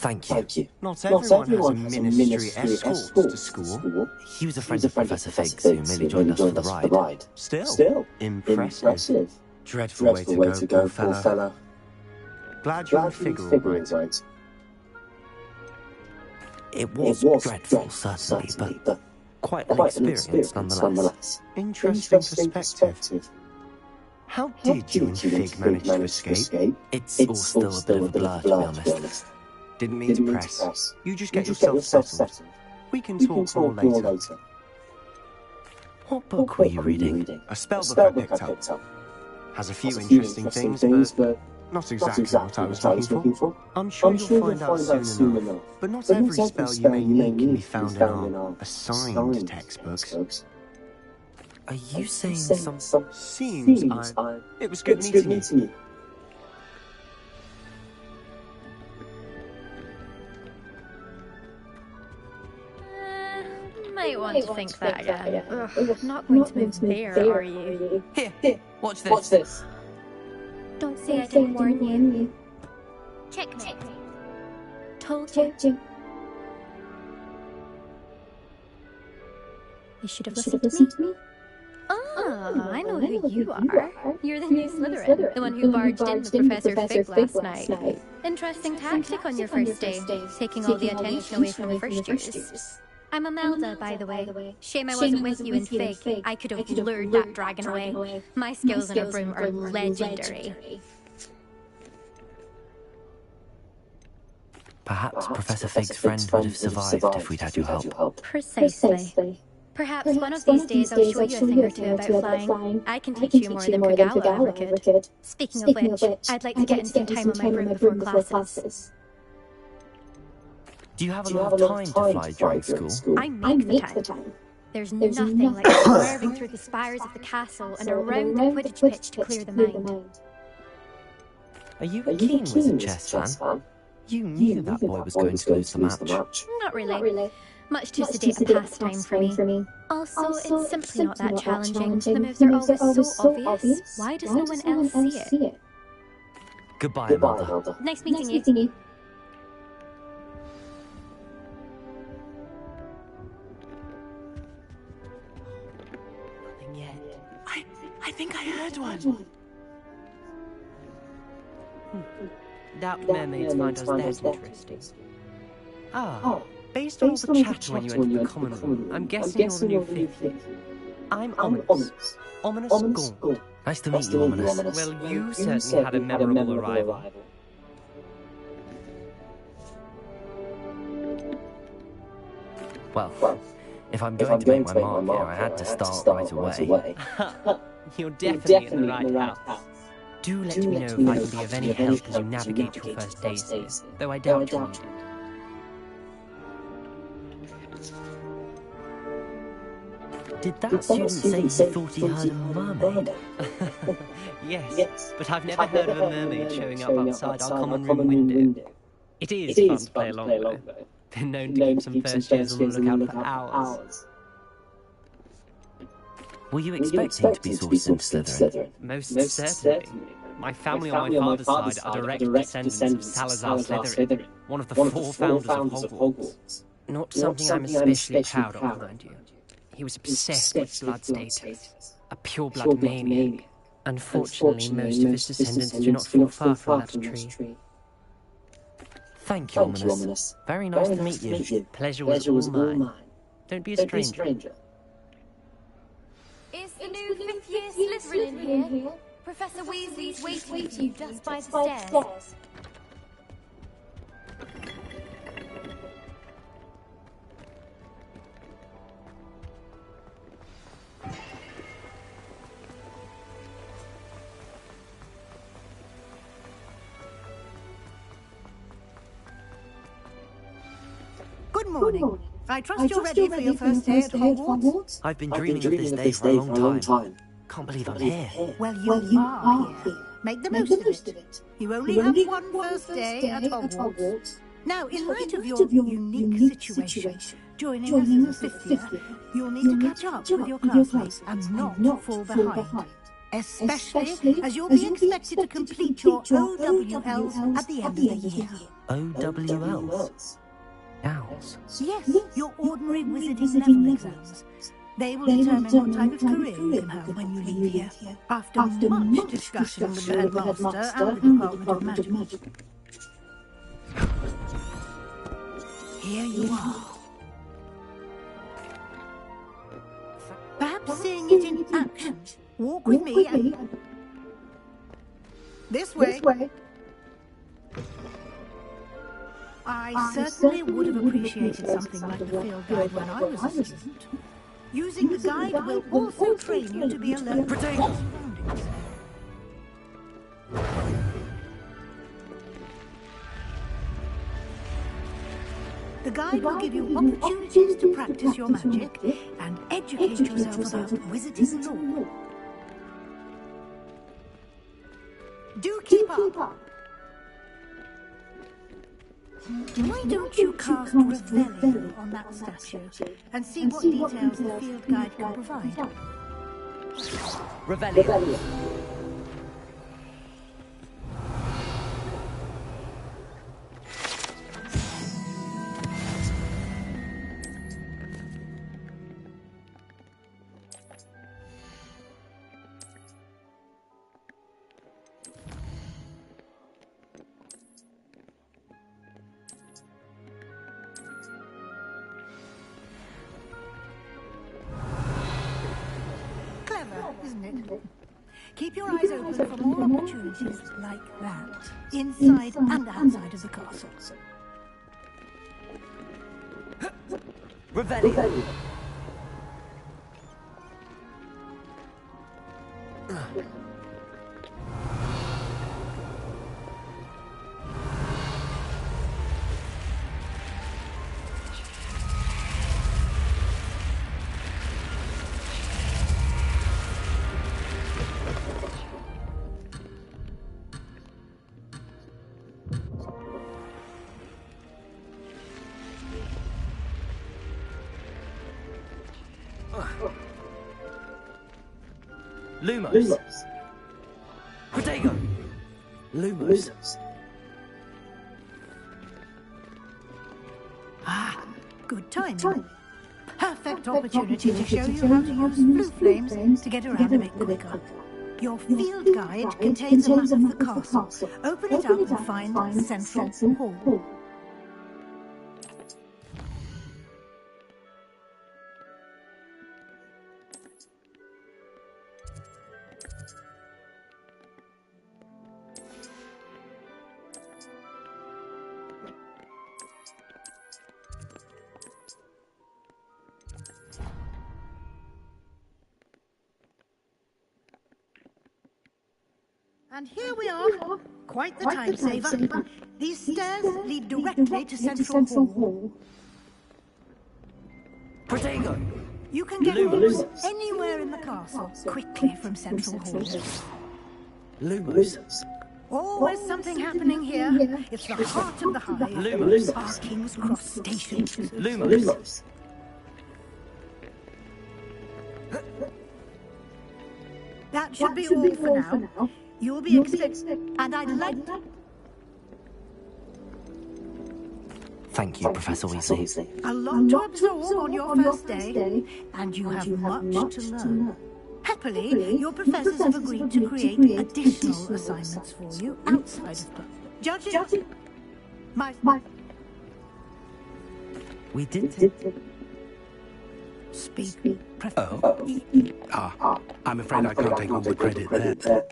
Thank you. Not everyone has a ministry escort to school. He was a friend of Professor Fig's who merely joined us for the ride. Still, impressive. Dreadful way to go, poor fella. Glad you're in figure all right. It was dreadful, certainly, but quite an experience nonetheless. Interesting perspective. How did you and Fig manage to escape? It's all still a bit of a blur, to be honest. Didn't mean to press. You just get yourself settled. We can talk more later. What book were you reading? A spell book I picked up. Has a few interesting things, but not exactly what I was looking for. I'm sure you'll find out soon enough. But not every spell you may need can be found in our assigned textbooks. Are you saying some... Seems it was good meeting you. Might want to think that again. Ugh, not going to move there, are you? Here, watch this. Don't say I didn't warn you. Checkmate. Told you. You should have listened to me. Ah, I know who you are. You're the new Slytherin, the one who barged in with Professor Fig last night. Interesting tactic on your first day, taking all the attention away from the first years. I'm Imelda, by the way. Shame I wasn't with you in Fig. I could have lured that dragon away. My skills in a broom are legendary. Perhaps Professor Fig's friend would have survived if we'd had your help. Precisely. Perhaps one of these days I'll show you a thing or two about flying. I can teach you more than Pregala ever could. Speaking of which, I'd like to get in some time on my broom before classes. Do you have a lot of time to fly during school? I make the time. There's nothing like swerving through the spires of the castle and around the Quidditch pitch to clear the mind. Are you a keen wizard chess fan? You knew that boy was going to lose the match. Not really. Much too sedate a pastime for me. Also, it's simply not that challenging. The moves are always so obvious. Why does no one else see it? Goodbye, Imelda. Nice meeting you. Nothing yet. I think I heard one. Doubt mermaids find us that interesting. Based on all the chatter when you entered the common room, I'm guessing you're the new Fig. I'm Ominous. Ominous Gaunt. Nice to meet you, Ominous. Well, you certainly had a memorable arrival. Well, if I'm going to make my mark here, I had to start right away. You're definitely in the right house. Do let me know if I can be of any help as you navigate your first days here, though I doubt you'll need it. Did that student say he thought he heard a mermaid? Yes, but I've never heard of a mermaid showing up outside our common room window. It is fun to play along though. Been known to keep some first years on the lookout for hours. Were you expecting to be sourced into Slytherin? Most certainly. My family on my father's side are direct descendants of Salazar Slytherin, one of the four founders of Hogwarts. Not something I'm especially proud of, mind you. He was obsessed with blood status, a pure-blood maniac. Unfortunately, most of his descendants do not fall far from that tree. Thank you, Ominous. Very nice to meet you. Pleasure was all mine. Don't be a stranger. Is the new 5th year Slytherin in here? Professor Weasley's waiting for you just by the stairs. Good morning. I trust you're ready for your first day at Hogwarts? I've been dreaming of this day for a long time. Can't believe I'm here. Well, you are here. Make the most of it. You only have one first day at Hogwarts. Now, in light of your unique situation, joining us as a 5th year, you'll need to catch up with your classmates and not fall behind. especially as you'll be expected to complete your OWLs at the end of the year. OWLs? Owls? Yes, your ordinary wizarding level exams. They will determine what type of career you can have when you leave here, after much discussion with the headmaster and the Department of Magic. Here you are. Perhaps seeing it in action. Walk with me and... This way. I certainly would have appreciated something like the field guide when I was a student. Using the guide will also train you to be alert to your surroundings. The guide will give you opportunities to practice your magic and educate yourself about wizarding lore. Do keep up! Why don't you cast Revelio on that statue and see what details the field guide can provide? Revelio. Isn't it? Keep your eyes open for more opportunities like that, inside and outside of the castle. Revelio. Lumos. Protego. Lumos. Ah, good timing. Perfect opportunity to show you how to use blue flames to get around a bit quicker. Your field guide contains a map of the castle. Open it up and find Central Hall. And here we are. Quite the time saver. These stairs lead directly to Central Hall. Protego. You can get rooms anywhere in the castle quickly from Central Hall. Lumos. Always something happening here. It's the heart of the hive. Lumos. Our King's Cross Station. Lumos. That should be all for now. You'll be expected, and I'd like to... Thank you, Professor Weasley. A lot to absorb on your first day, and you have much to learn. Happily, your professors have agreed to create additional assignments for you outside of class. Judging my... We did it. Speak, Professor. I'm afraid I can't take all the credit there.